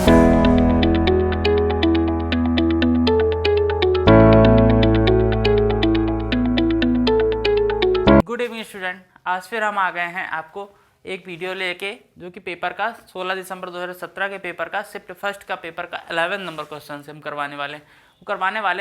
Good evening student, आज फिर हम आ गए हैं आपको एक वीडियो लेके जो कि पेपर का 16 दिसंबर 2017 के पेपर का शिफ्ट फर्स्ट का पेपर का 11 नंबर क्वेश्चन से हम करवाने वाले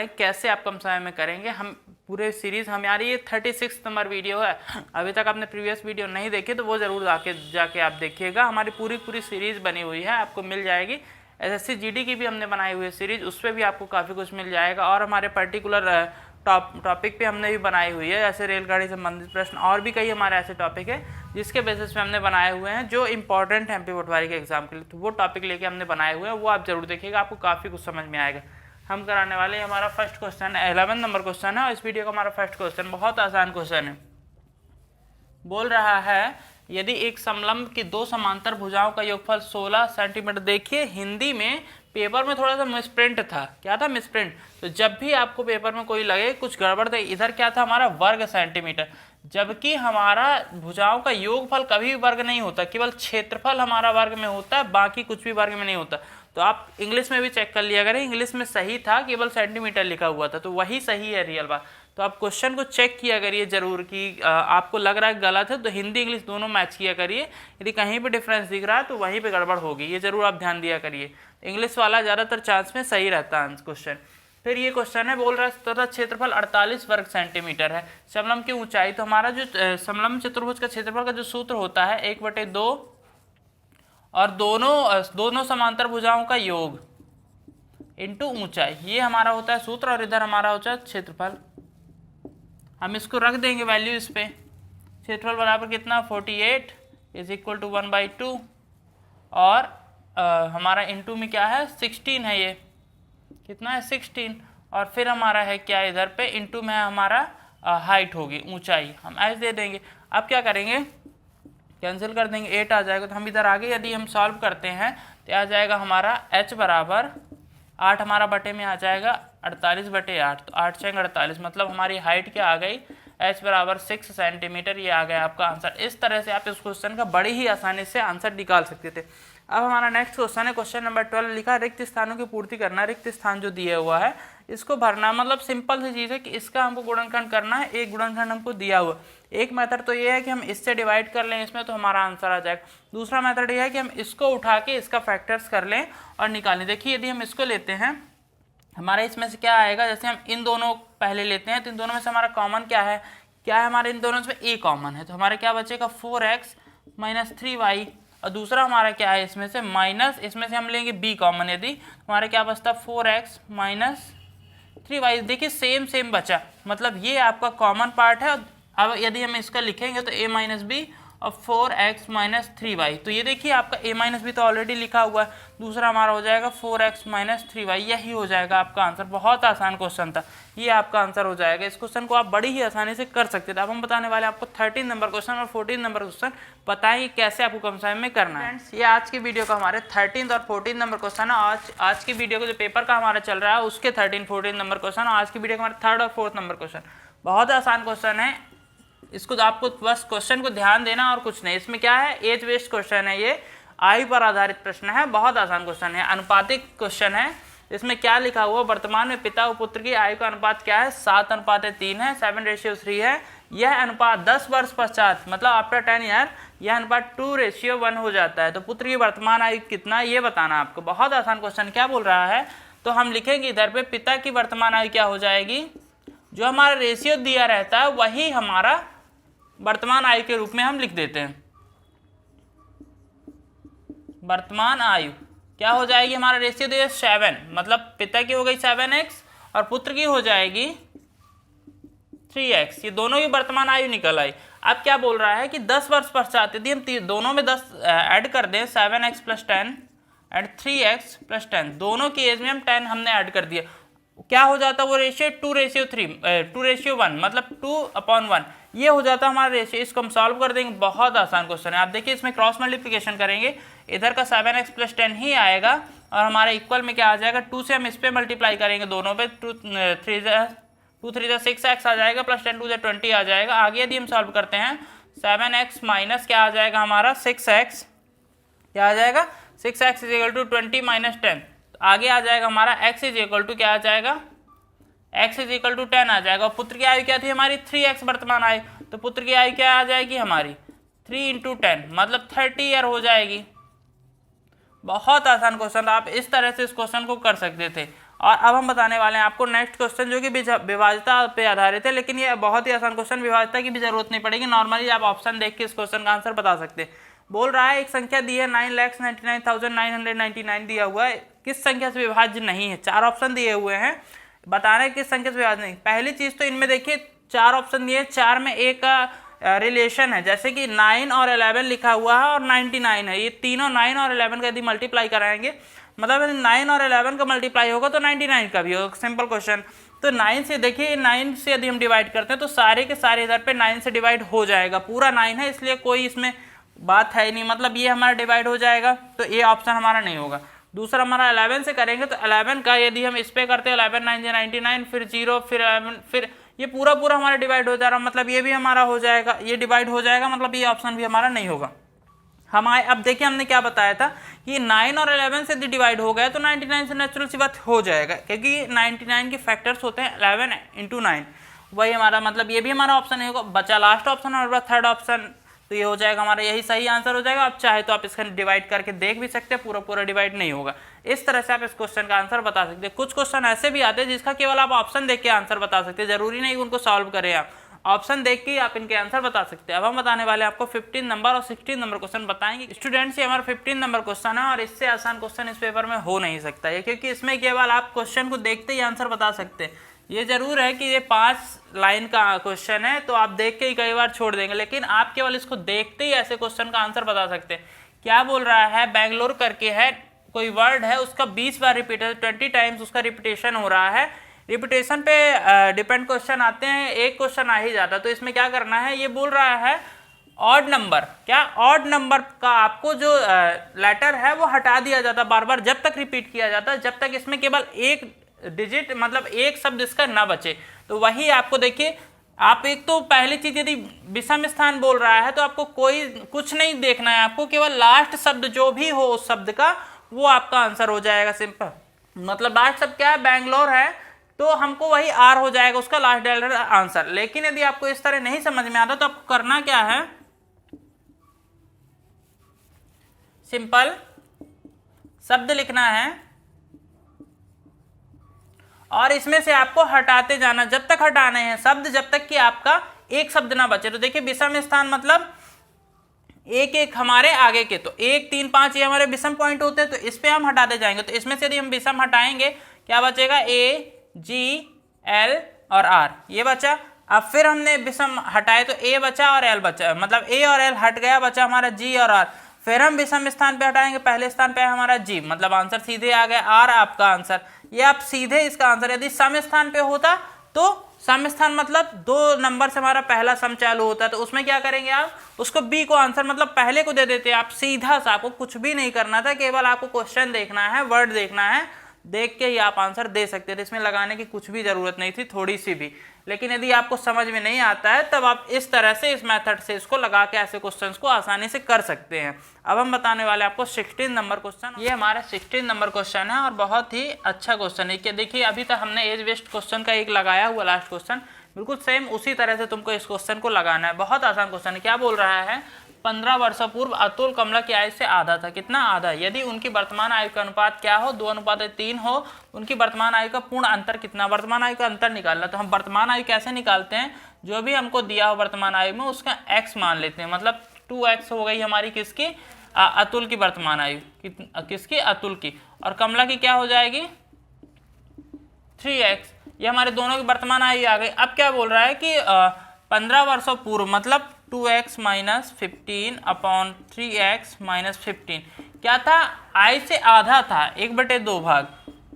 हैं। कैसे आप कम समय में करेंगे हम पूरे सीरीज हमारी ये 36 नंबर वीडियो है। अभी तक आपने प्रीवियस वीडियो नहीं देखी तो वो ज़रूर जाके आप देखिएगा। हमारी पूरी सीरीज बनी हुई है, आपको मिल जाएगी। SSC GD की भी हमने बनाई हुई है सीरीज, उस पर भी आपको काफ़ी कुछ मिल जाएगा। और हमारे पर्टिकुलर टॉपिक पे हमने भी बनाई हुई है, जैसे रेलगाड़ी संबंधित प्रश्न और भी कई हमारे ऐसे टॉपिक है जिसके बेसिस पे हमने बनाए हुए हैं जो इंपॉर्टेंट है MP पटवारी के एग्जाम के लिए। तो वो टॉपिक लेके हमने बनाए हुए हैं, वो आप जरूर देखिएगा, आपको काफ़ी कुछ समझ में आएगा। हम कराने वाले हमारा फर्स्ट क्वेश्चन 11 नंबर क्वेश्चन है और इस वीडियो का हमारा फर्स्ट क्वेश्चन बहुत आसान क्वेश्चन है। बोल रहा है यदि एक समलंब की दो समांतर भुजाओं का योगफल 16 सेंटीमीटर। देखिए हिंदी में पेपर में थोड़ा सा मिसप्रिंट था। क्या था मिसप्रिंट? तो जब भी आपको पेपर में कोई लगे कुछ गड़बड़ थे, इधर क्या था हमारा वर्ग सेंटीमीटर, जबकि हमारा भुजाओं का योगफल कभी भी वर्ग नहीं होता, केवल क्षेत्रफल हमारा वर्ग में होता है, बाकी कुछ भी वर्ग में नहीं होता। तो आप इंग्लिश में भी चेक कर लिया करें, इंग्लिश में सही था, केवल सेंटीमीटर लिखा हुआ था, तो वही सही है रियल बात। तो आप क्वेश्चन को चेक किया करिए जरूर कि आपको लग रहा है गलत है तो हिंदी इंग्लिश दोनों मैच किया करिए। यदि कहीं पे डिफरेंस दिख रहा है तो वहीं पे गड़बड़ होगी, ये जरूर आप ध्यान दिया करिए। इंग्लिश वाला ज़्यादातर चांस में सही रहता है क्वेश्चन। फिर ये क्वेश्चन है, बोल रहा है तथा क्षेत्रफल 48 वर्ग सेंटीमीटर है। समलंब की ऊंचाई, तो हमारा जो समलंब चतुर्भुज का क्षेत्रफल का जो सूत्र होता है 1/2 और दोनों समांतर भुजाओं का योग इनटू ऊंचाई, ये हमारा होता है सूत्र। और इधर हमारा होता है क्षेत्रफल, हम इसको रख देंगे वैल्यू इस पे। क्षेत्रफल बराबर कितना 48 इज इक्वल टू 1/2 और हमारा इनटू में क्या है 16 है, ये कितना है 16। और फिर हमारा है क्या इधर पे इनटू में है हमारा हाइट होगी, ऊंचाई, हम ऐसे दे देंगे। अब क्या करेंगे कैंसिल कर देंगे, 8 आ जाएगा। तो हम इधर आगे यदि हम सॉल्व करते हैं तो आ जाएगा हमारा h बराबर 8 हमारा बटे में आ जाएगा 48/8, तो 8 6 48, मतलब हमारी हाइट क्या आ गई h बराबर 6 सेंटीमीटर, ये आ गया आपका आंसर। इस तरह से आप इस क्वेश्चन का बड़ी ही आसानी से आंसर निकाल सकते थे। अब हमारा नेक्स्ट क्वेश्चन है, क्वेश्चन नंबर 12 लिखा रिक्त स्थानों की पूर्ति करना। रिक्त स्थान जो दिया हुआ है इसको भरना, मतलब सिंपल सी चीज़ है कि इसका हमको गुणनखंड करना है। एक गुणनखंड हमको दिया हुआ, एक मेथड तो ये है कि हम इससे डिवाइड कर लें इसमें तो हमारा आंसर आ जाएगा। दूसरा मेथड ये है कि हम इसको उठा के इसका फैक्टर्स कर लें और निकालें। देखिए यदि हम इसको लेते हैं हमारे इसमें से क्या आएगा, जैसे हम इन दोनों पहले लेते हैं तो इन दोनों में से हमारा कॉमन क्या है हमारे इन दोनों में a कॉमन है, तो हमारे क्या बचेगा 4x - 3y। और दूसरा हमारा क्या है इसमें से माइनस, इसमें से हम लेंगे b कॉमन, यदि हमारे क्या बचता 4x - 3y। देखिए सेम बचा, मतलब ये आपका कॉमन पार्ट है। अब यदि हम इसका लिखेंगे तो a - b और 4x - 3y, तो ये देखिए आपका a - b तो ऑलरेडी लिखा हुआ है। दूसरा हमारा हो जाएगा 4x - 3y, यही हो जाएगा आपका आंसर। बहुत आसान क्वेश्चन था, ये आपका आंसर हो जाएगा। इस क्वेश्चन को आप बड़ी ही आसानी से कर सकते थे। अब हम बताने वाले आपको 13 नंबर क्वेश्चन और 14 नंबर क्वेश्चन, बताएं कैसे आपको कम समय में करना है। फ्रेंड्स ये आज की वीडियो का हमारे 13 और 14 नंबर क्वेश्चन है। आज की वीडियो का जो पेपर का हमारा चल रहा है उसके 13 14 नंबर क्वेश्चन, आज की वीडियो का हमारे 3rd और 4th नंबर क्वेश्चन। बहुत आसान क्वेश्चन है, इसको तो आपको बस क्वेश्चन को ध्यान देना और कुछ नहीं। इसमें क्या है एज बेस्ड क्वेश्चन है, ये आयु पर आधारित प्रश्न है, बहुत आसान क्वेश्चन है। अनुपातिक क्वेश्चन है, इसमें क्या लिखा हुआ वर्तमान में पिता और पुत्र की आयु का अनुपात क्या है 7:3 है, 7:3 है। यह अनुपात 10 वर्ष पश्चात मतलब आफ्टर 10 ईयर यह अनुपात 2:1 हो जाता है, तो पुत्र की वर्तमान आयु कितना ये बताना आपको। बहुत आसान क्वेश्चन। क्या बोल रहा है तो हम लिखेंगे इधर पे पिता की वर्तमान आयु क्या हो जाएगी, जो हमारा रेशियो दिया रहता है वही हमारा वर्तमान आयु के रूप में हम लिख देते हैं। वर्तमान आयु क्या हो जाएगी, हमारा रेशियो दिया 7, मतलब पिता की हो गई 7x और पुत्र की हो जाएगी 3x, ये दोनों की वर्तमान आयु निकल आई। अब क्या बोल रहा है कि 10 वर्ष पश्चात यदि हम दोनों में 10 ऐड कर दें 7x + 10 एंड 3x + 10, दोनों की एज में हम 10 हमने ऐड कर दिया, क्या हो जाता वो रेशियो 2:1, मतलब 2/1, ये हो जाता हमारा रेशियो। इसको हम सॉल्व कर देंगे, बहुत आसान क्वेश्चन है। आप देखिए इसमें क्रॉस मल्टीप्लिकेशन करेंगे, इधर का 7x + 10 ही आएगा और हमारे इक्वल में क्या आ जाएगा 2 से हम इस पे मल्टीप्लाई करेंगे दोनों पे, 2 3 6x आ जाएगा प्लस 10 2 20 आ जाएगा। आगे यदि हम सॉल्व करते हैं 7x माइनस क्या आ जाएगा हमारा 6x, क्या आ जाएगा 6x is equal to 20 minus 10, तो आगे आ जाएगा हमारा x इज इक्वल टू क्या आ जाएगा, x इज इक्वल टू 10 आ जाएगा। और पुत्र की आयु क्या थी हमारी 3x वर्तमान आयु, तो पुत्र की आयु क्या आ जाएगी हमारी 3 इंटू 10 मतलब 30 ईयर हो जाएगी। बहुत आसान क्वेश्चन, आप इस तरह से इस क्वेश्चन को कर सकते थे। और अब हम बताने वाले हैं आपको नेक्स्ट क्वेश्चन जो कि विभाज्यता पे आधारित है, लेकिन ये बहुत ही आसान क्वेश्चन, विभाज्यता की भी जरूरत नहीं पड़ेगी, नॉर्मली आप ऑप्शन देख के इस क्वेश्चन का आंसर बता सकते हैं। बोल रहा है एक संख्या दी है 9,99,999 दिया हुआ है, किस संख्या से विभाज्य नहीं है। 4 ऑप्शन दिए हुए हैं, बताना है किस संख्या से विभाज्य नहीं। पहली चीज तो इनमें देखिए 4 ऑप्शन दिए, 4 में एक रिलेशन है, जैसे कि 9 और 11 लिखा हुआ है और 99 है, ये तीनों 9 और 11 का यदि मल्टीप्लाई कराएंगे मतलब 9 और 11 का मल्टीप्लाई होगा तो 99 का भी होगा, सिंपल क्वेश्चन। तो 9 से देखिए 9 से यदि हम डिवाइड करते हैं तो सारे के सारे इधर पे 9 से डिवाइड हो जाएगा, पूरा 9 है इसलिए कोई इसमें बात है ही नहीं, मतलब ये हमारा डिवाइड हो जाएगा, तो ये ऑप्शन हमारा नहीं होगा। दूसरा हमारा 11 से करेंगे तो 11 का यदि हम इस पे करते हैं 11 9 99 फिर 0 फिर 11 फिर ये पूरा हमारा डिवाइड हो जा रहा, मतलब ये भी हमारा हो जाएगा, ये डिवाइड हो जाएगा, मतलब ये ऑप्शन भी हमारा नहीं होगा। हमारे अब देखिए हमने क्या बताया था कि 9 और 11 से यदि डिवाइड हो गया तो 99 से नेचुरल सी बात हो जाएगा, क्योंकि 99 के फैक्टर्स होते हैं 11 इंटू 9, वही हमारा मतलब ये भी हमारा ऑप्शन नहीं होगा। बचा लास्ट ऑप्शन और थर्ड ऑप्शन, तो ये हो जाएगा हमारा यही सही आंसर हो जाएगा। आप चाहे तो आप इसका डिवाइड करके देख भी सकते हैं, पूरा डिवाइड नहीं होगा। इस तरह से आप इस क्वेश्चन का आंसर बता सकते हैं। कुछ क्वेश्चन ऐसे भी आते हैं जिसका केवल आप ऑप्शन देख के आंसर बता सकते हैं, जरूरी नहीं उनको सॉल्व करें, आप ऑप्शन देख के आप इनके आंसर बता सकते हैं। अब हम बताने वाले हैं आपको 15 नंबर और 16 नंबर क्वेश्चन बताएंगे। स्टूडेंट्स ये हमारा 15 नंबर क्वेश्चन है और इससे आसान क्वेश्चन इस पेपर में हो नहीं सकता है, क्योंकि इसमें केवल आप क्वेश्चन को देखते ही आंसर बता सकते हैं। ये जरूर है कि ये 5 लाइन का क्वेश्चन है तो आप देख के ही कई बार छोड़ देंगे, लेकिन आप केवल इसको देखते ही ऐसे क्वेश्चन का आंसर बता सकते हैं। क्या बोल रहा है, बेंगलोर करके है कोई वर्ड है, उसका 20 बार रिपीट है, 20 टाइम्स उसका रिपीटेशन हो रहा है। रिपीटेशन पे डिपेंड क्वेश्चन आते हैं, एक क्वेश्चन आ ही जाता है, तो इसमें क्या करना है, ये बोल रहा है ऑड नंबर, क्या ऑड नंबर का आपको जो लेटर है वो हटा दिया जाता बार बार, जब तक रिपीट किया जाता है, जब तक इसमें केवल एक डिजिट मतलब एक शब्द इसका ना बचे। तो वही आपको देखिए, आप एक तो पहली चीज यदि विषम स्थान बोल रहा है तो आपको कोई कुछ नहीं देखना है, आपको केवल लास्ट शब्द जो भी हो उस शब्द का वो आपका आंसर हो जाएगा। सिंपल मतलब लास्ट शब्द क्या है, बैंगलोर है, तो हमको वही आर हो जाएगा उसका लास्ट लेटर आंसर। लेकिन यदि आपको इस तरह नहीं समझ में आता तो आपको करना क्या है, सिंपल शब्द लिखना है और इसमें से आपको हटाते जाना, जब तक हटाने हैं शब्द जब तक कि आपका एक शब्द ना बचे। तो देखिए विषम स्थान मतलब एक एक हमारे आगे के, तो 1 3 5 ये हमारे विषम पॉइंट होते हैं, तो इस पे हम हटाते जाएंगे। तो इसमें से यदि हम विषम हटाएंगे क्या बचेगा, ए जी एल और आर, ये बचा। अब फिर हमने विषम हटाए तो ए बचा और एल बचा, मतलब ए और एल हट गया, बचा हमारा जी और आर। फिर हम विषम स्थान पे हटाएंगे, पहले स्थान पे है हमारा जी, मतलब आंसर सीधे आ गया आर आपका आंसर। ये आप सीधे इसका आंसर, यदि सम स्थान पे होता तो सम स्थान मतलब 2 नंबर से हमारा पहला सम चालू होता है, तो उसमें क्या करेंगे आप, उसको बी को आंसर मतलब पहले को दे देते हैं आप सीधा सा, आपको कुछ भी नहीं करना था, केवल आपको क्वेश्चन देखना है, वर्ड देखना है, देख के ही आप आंसर दे सकते थे, इसमें लगाने की कुछ भी जरूरत नहीं थी, थोड़ी सी भी। लेकिन यदि आपको समझ में नहीं आता है तब आप इस तरह से इस मेथड से इसको लगा के ऐसे क्वेश्चंस को आसानी से कर सकते हैं। अब हम बताने वाले आपको 16 नंबर क्वेश्चन, ये हमारा 16 नंबर क्वेश्चन है और बहुत ही अच्छा क्वेश्चन है। कि देखिए अभी तक हमने एज वेस्ट क्वेश्चन का एक लगाया हुआ लास्ट क्वेश्चन, बिल्कुल सेम उसी तरह से तुमको इस क्वेश्चन को लगाना है। बहुत आसान क्वेश्चन है। क्या बोल रहा है, 15 वर्षों पूर्व अतुल कमला की आयु से आधा था, कितना आधा, यदि उनकी वर्तमान आयु का अनुपात क्या हो, 2:3 हो, उनकी वर्तमान आयु का पूर्ण अंतर कितना, वर्तमान आयु का अंतर निकालना। तो हम वर्तमान आयु कैसे निकालते हैं, जो भी हमको दिया हो वर्तमान आयु में उसका x मान लेते हैं, मतलब 2x हो गई हमारी किसकी, अतुल की वर्तमान आयु, किसकी, अतुल की, और कमला की क्या हो जाएगी 3x, ये हमारे दोनों की वर्तमान आयु आ गई। अब क्या बोल रहा है कि 15 वर्षों पूर्व मतलब 2x minus 15 upon 3x minus 15 क्या था, आई से आधा था, 1/2 भाग,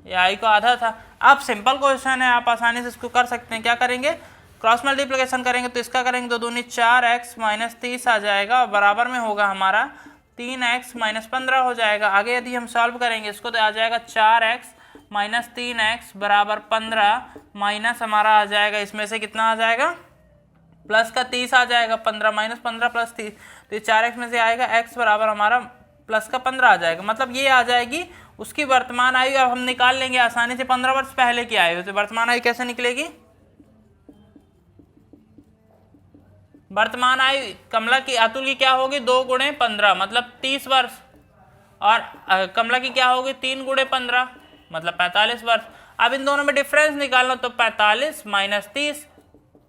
ये आई को आधा था। अब सिंपल क्वेश्चन है, आप आसानी से इसको कर सकते हैं। क्या करेंगे, क्रॉस मल्टीप्लिकेशन करेंगे, तो इसका करेंगे 2 दूनी 4x माइनस 30 आ जाएगा, बराबर में होगा हमारा 3x माइनस 15 हो जाएगा। आगे यदि हम सॉल्व करेंगे इसको तो आ जाएगा 4x माइनस 3x बराबर 15 माइनस हमारा आ जाएगा, इसमें से कितना आ जाएगा, प्लस का 30 आ जाएगा, 15 माइनस 15 प्लस 30, तो 4x में से आएगा x बराबर हमारा प्लस का 15 आ जाएगा, मतलब ये आ जाएगी उसकी वर्तमान आयु। अब हम निकाल लेंगे आसानी से 15 वर्ष पहले की आयु, तो वर्तमान आयु कैसे निकलेगी? वर्तमान आयु कमला की, अतुल की क्या होगी? 2 गुणे 15 मतलब 30 वर्ष, और कमला की क्या होगी? 3 गुणे 15 मतलब 45 वर्ष। अब इन दोनों में डिफरेंस निकालना, तो 45 माइनस 30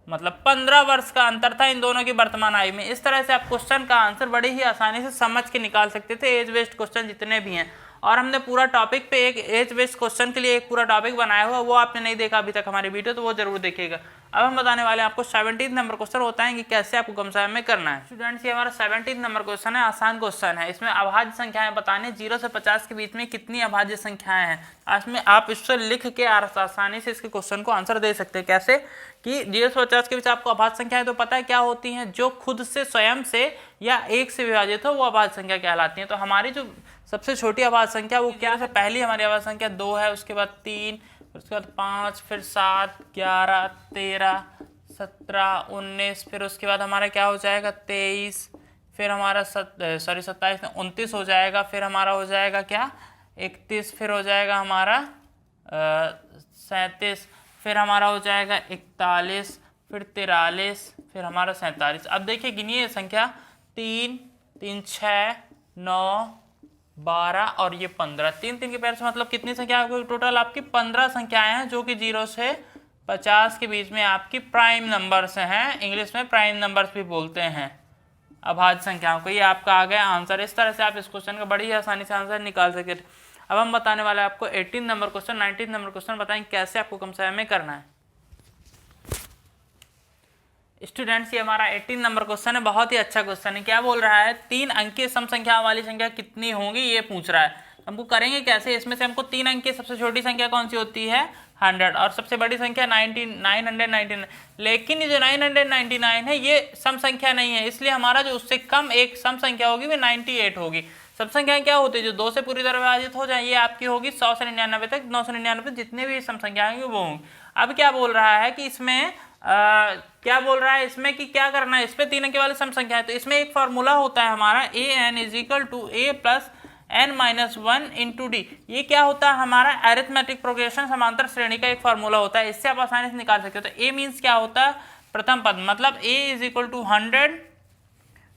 मतलब 15 वर्ष का अंतर था इन दोनों की वर्तमान आयु में। इस तरह से आप क्वेश्चन का आंसर बड़ी ही आसानी से समझ के निकाल सकते थे, एज बेस्ड क्वेश्चन जितने भी हैं। और हमने पूरा टॉपिक पे एक एज बेस्ड क्वेश्चन के लिए एक पूरा टॉपिक बनाया हुआ, वो आपने नहीं देखा अभी तक हमारी वीडियो, तो वो जरूर देखिएगा। अब हम बताने वाले हैं आपको 17 नंबर क्वेश्चन होता है कि कैसे आपको कम समय में करना है। स्टूडेंट्स, ये हमारा 17 नंबर क्वेश्चन है, आसान क्वेश्चन है। इसमें अभाज्य संख्याएं बताने, 0 से 50 के बीच में कितनी अभाज्य संख्याएं हैं। इसमें आप इससे लिख के आसानी से इसके क्वेश्चन को आंसर दे सकते हैं। कैसे कि 0 से 50 के बीच आपको अभाज्य संख्याएं तो पता है क्या होती हैं, जो खुद से स्वयं से या 1 से विभाजित हो वो अभाज्य संख्या कहलाती है। तो हमारी जो सबसे छोटी अभाज्य संख्या वो क्या है? पहली हमारी अभाज्य संख्या 2 है, उसके बाद 3, उसके बाद 5, फिर 7, 11, 13, 17, 19, फिर उसके बाद हमारा क्या हो जाएगा? 23, फिर हमारा 27, 29 हो जाएगा, फिर हमारा हो जाएगा क्या? 31, फिर हो जाएगा हमारा 37, फिर हमारा हो जाएगा 41, फिर 43, फिर हमारा 47। अब देखिए गिनिए संख्या, 3, 3, 6, 9, 12 और ये 15, 3 3 के पैर से मतलब कितनी संख्या आपको? टोटल आपकी 15 संख्याएं हैं जो कि 0 से 50 के बीच में आपकी प्राइम नंबर्स हैं। इंग्लिश में प्राइम नंबर्स भी बोलते हैं अभाज्य संख्याओं को। ये आपका आ गया आंसर। इस तरह से आप इस क्वेश्चन का बड़ी ही आसानी से आंसर निकाल सकते। अब हम बताने वाले हैं आपको 18 नंबर क्वेश्चन। 19 नंबर क्वेश्चन बताएंगे कैसे आपको कम समय में करना है। स्टूडेंट्स, ये हमारा 18 नंबर क्वेश्चन है, बहुत ही अच्छा क्वेश्चन है। क्या बोल रहा है? 3 अंकीय सम संख्या वाली संख्या कितनी होंगी ये पूछ रहा है। हमको करेंगे कैसे? इसमें से हमको 3 अंकीय सबसे छोटी संख्या कौन सी होती है? 100, और सबसे बड़ी संख्या 999। लेकिन ये जो 999 है ये सम संख्या नहीं है, इसलिए हमारा जो उससे कम एक सम संख्या होगी वो 98 होगी। सम संख्याएं क्या होती है? जो 2 से पूरी तरह विभाजित हो जाए, ये आपकी होगी 100 से 99 तक। 999 जितने भी सम संख्या होंगी वो होंगी। अब क्या बोल रहा है कि इसमें क्या बोल रहा है इसमें कि क्या करना है? इस पे 3 अंक वाली सम संख्या है, तो इसमें एक फॉर्मूला होता है हमारा an = a + n-1 × d। ये क्या होता है? हमारा अरिथमेटिक प्रोग्रेशन समांतर श्रेणी का एक फॉर्मूला होता है, इससे आप आसानी से निकाल सकते हो। तो a मीन्स क्या होता है? प्रथम पद, मतलब a = 100।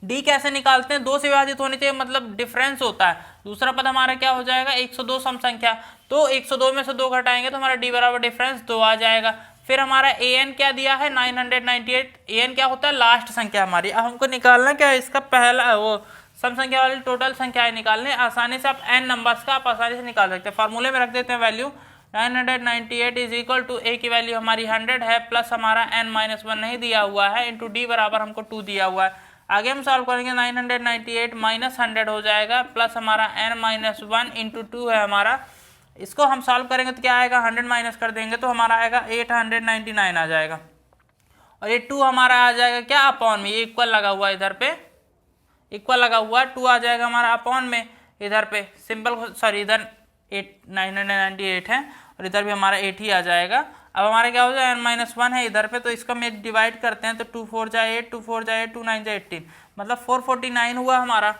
d कैसे निकालते हैं? 2 से विभाजित होनी चाहिए, मतलब डिफरेंस होता है। दूसरा पद हमारा क्या हो जाएगा? 102 सम संख्या, तो 102 में से 2 घटाएंगे तो हमारा d बराबर डिफरेंस 2 आ जाएगा। फिर हमारा an क्या दिया है? 998। an क्या होता है? लास्ट संख्या हमारी। अब हमको निकालना क्या है? इसका पहला वो सम संख्या वाली टोटल संख्याएं निकालने। आसानी से आप n नंबर्स का आप आसानी से निकाल सकते हैं। फार्मूले में रख देते हैं वैल्यू। 998 = a की वैल्यू हमारी 100 है, प्लस हमारा n-1 नहीं दिया हुआ है, इंटू d बराबर हमको 2 दिया हुआ है। आगे हम सॉल्व करेंगे, 998 - 100 हो जाएगा, प्लस हमारा n-1 इंटू 2 है हमारा। इसको हम सॉल्व करेंगे तो क्या आएगा? 100 माइनस कर देंगे तो हमारा आएगा 899 आ जाएगा, और ये 2 हमारा आ जाएगा क्या? अपॉन में। ये इक्वल लगा हुआ है इधर पे, इक्वल लगा हुआ है, 2 आ जाएगा हमारा अपॉन में इधर पे। सिंपल, सॉरी, इधर 998 है और इधर भी हमारा 8 ही आ जाएगा। अब हमारा क्या हो जाए? n-1 है इधर पे, तो इसको हम डिवाइड करते हैं तो 2 4 जा 8, 2 4 जा 8, 2 9 जा 18, मतलब 449 हुआ हमारा,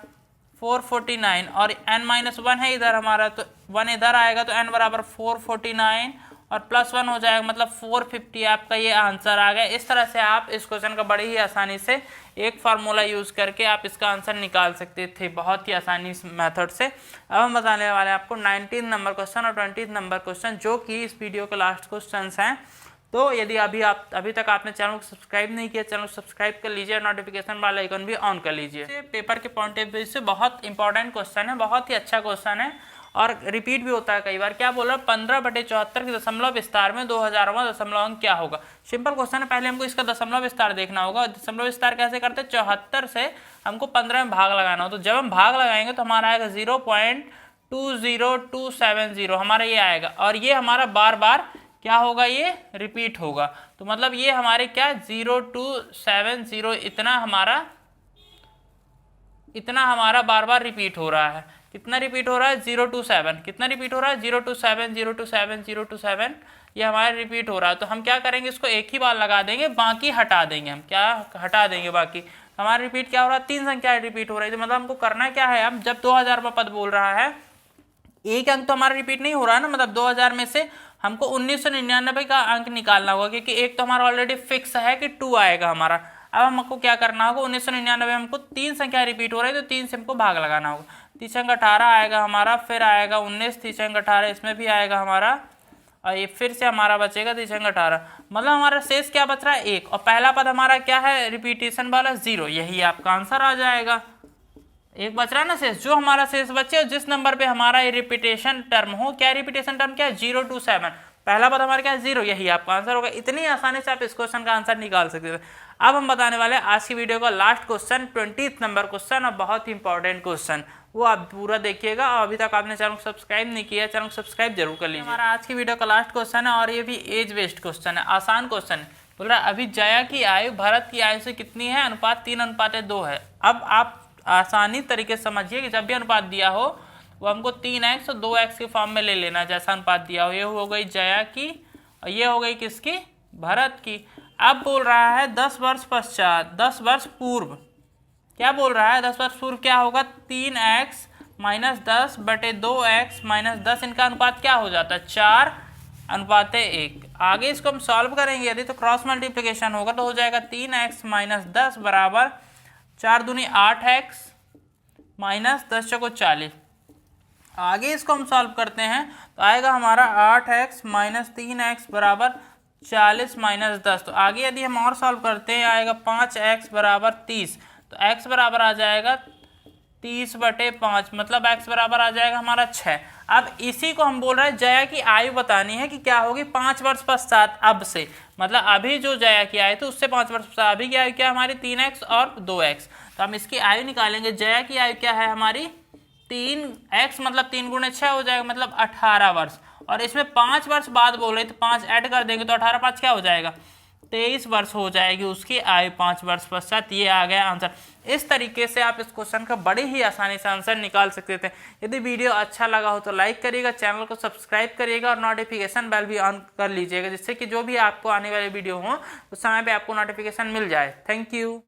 449। और n-1 है इधर हमारा, तो 1 इधर आएगा, तो n बराबर 449 और प्लस 1 हो जाएगा, मतलब 450 आपका ये आंसर आ गया। इस तरह से आप इस क्वेश्चन का बड़ी ही आसानी से एक फार्मूला यूज करके आप इसका आंसर निकाल सकते थे, बहुत ही आसानी मेथड से। अब हम बताने वाले हैं आपको 19 नंबर क्वेश्चन और 20 नंबर क्वेश्चन, जो कि इस वीडियो के लास्ट क्वेश्चन हैं। तो यदि अभी तक आपने चैनल को सब्सक्राइब नहीं किया, चैनल को सब्सक्राइब कर लीजिए, नोटिफिकेशन वाला आइकन भी ऑन कर लीजिए। पेपर के पॉइंट ऑफ व्यू से बहुत इंपॉर्टेंट क्वेश्चन है, बहुत ही अच्छा क्वेश्चन है और रिपीट भी होता है कई बार। क्या बोल रहा है? 15/74 के दशमलव विस्तार में 2000वां दशमलव अंक क्या होगा? सिंपल क्वेश्चन है, पहले हमको इसका दशमलव विस्तार देखना होगा। दशमलव विस्तार कैसे करते हैं? 74 से हमको 15 में भाग लगाना हो, तो जब हम भाग लगाएंगे तो हमारा आएगा 0.20270 हमारा ये आएगा, और ये हमारा बार बार क्या होगा? ये रिपीट होगा। तो मतलब ये हमारे क्या 0270 इतना हमारा बार बार रिपीट हो रहा है। कितना रिपीट हो रहा है? 027। कितना रिपीट हो रहा है? 027 027 027 ये हमारा रिपीट हो रहा है। तो हम क्या करेंगे? इसको एक ही बार लगा देंगे, बाकी हटा देंगे। हम क्या हटा देंगे? बाकी तो हमारा रिपीट क्या हो रहा है, 3 संख्याएं रिपीट हो रही है। तो मतलब हमको करना क्या है, अब जब 2000 में पद बोल रहा है, एक अंक तो हमारा रिपीट नहीं हो रहा है ना, मतलब 2000 में से हमको 1999 का अंक निकालना होगा, क्योंकि एक तो हमारा ऑलरेडी फिक्स है कि 2 आएगा हमारा। अब हमको क्या करना होगा, 1999 हमको 3 संख्या रिपीट हो रही है, तो 3 से हमको भाग लगाना होगा। 3 अंक 18 आएगा हमारा, फिर आएगा 19, 3 अंक 18 इसमें भी आएगा हमारा, और ये फिर से हमारा बचेगा 3 अंक 18। मतलब हमारा शेष क्या बच रहा है, 1, और पहला पद हमारा क्या है, रिपीटेशन वाला 0, यही आपका आंसर आ जाएगा। एक बच रहा है ना शेष, जो हमारा शेष बचे और जिस नंबर पे हमारा ये रिपीटेशन टर्म हो, क्या रिपीटेशन टर्म क्या है, 0 to 7, पहला पद हमारा क्या है 0, यही आपका आंसर होगा। इतनी आसानी से आप इस क्वेश्चन का आंसर निकाल सकते थे। अब हम बताने वाले हैं आज की वीडियो का last question, 20th number question, और बहुत ही इंपॉर्टेंट क्वेश्चन, वो आप पूरा देखिएगा। और अभी तक आपने चैनल को सब्सक्राइब नहीं किया, चैनल को सब्सक्राइब जरूर कर लीजिए। हमारा आज की वीडियो का लास्ट क्वेश्चन है, और ये भी एज बेस्ड क्वेश्चन है, आसान क्वेश्चन है। बोल रहा है अभी जया की आयु भरत की आयु से कितनी है, अनुपात 3:2 है। अब आप आसानी तरीके से समझिए कि जब भी अनुपात दिया हो वो हमको 3x और 2x के फॉर्म में ले लेना, जैसा अनुपात दिया हो। ये हो गई जया की और ये हो गई किसकी, भरत की। अब बोल रहा है 10 वर्ष पश्चात, 10 वर्ष पूर्व, क्या बोल रहा है, 10 वर्ष पूर्व क्या होगा, 3x - 10 बटे 2x - 10, इनका अनुपात क्या हो जाता है, 4:1। आगे इसको हम सॉल्व करेंगे, यदि तो क्रॉस मल्टीप्लिकेशन होगा तो हो जाएगा 3x - 10 बराबर 4 दूनी 8x - 10 चौको 40। आगे इसको हम सॉल्व करते हैं तो आएगा हमारा 8x - 3x बराबर 40 - 10। तो आगे यदि हम और सॉल्व करते हैं आएगा 5x बराबर 30, तो x बराबर आ जाएगा 30/5, मतलब x बराबर आ जाएगा हमारा 6। अब इसी को हम बोल रहे हैं जया की आयु बतानी है कि क्या होगी 5 वर्ष पश्चात, अब से, मतलब अभी जो जया की आयु थी उससे 5 वर्ष पश्चात अभी की आयु क्या हमारी 3x और 2x। तो हम इसकी आयु निकालेंगे, जया की आयु क्या है हमारी 3x, मतलब 3 × 6 हो जाएगा, मतलब 18 वर्ष। और इसमें 5 वर्ष बाद बोल रहे तो 5 ऐड कर देंगे तो 18 5 क्या हो जाएगा, 23 वर्ष हो जाएगी उसकी आयु 5 वर्ष पश्चात। ये आ गया आंसर। इस तरीके से आप इस क्वेश्चन का बड़े ही आसानी से आंसर निकाल सकते थे। यदि वीडियो अच्छा लगा हो तो लाइक करिएगा, चैनल को सब्सक्राइब करिएगा और नोटिफिकेशन बेल भी ऑन कर लीजिएगा, जिससे कि जो भी आपको आने वाले वीडियो हो उस समय पे आपको नोटिफिकेशन मिल जाए। Thank you.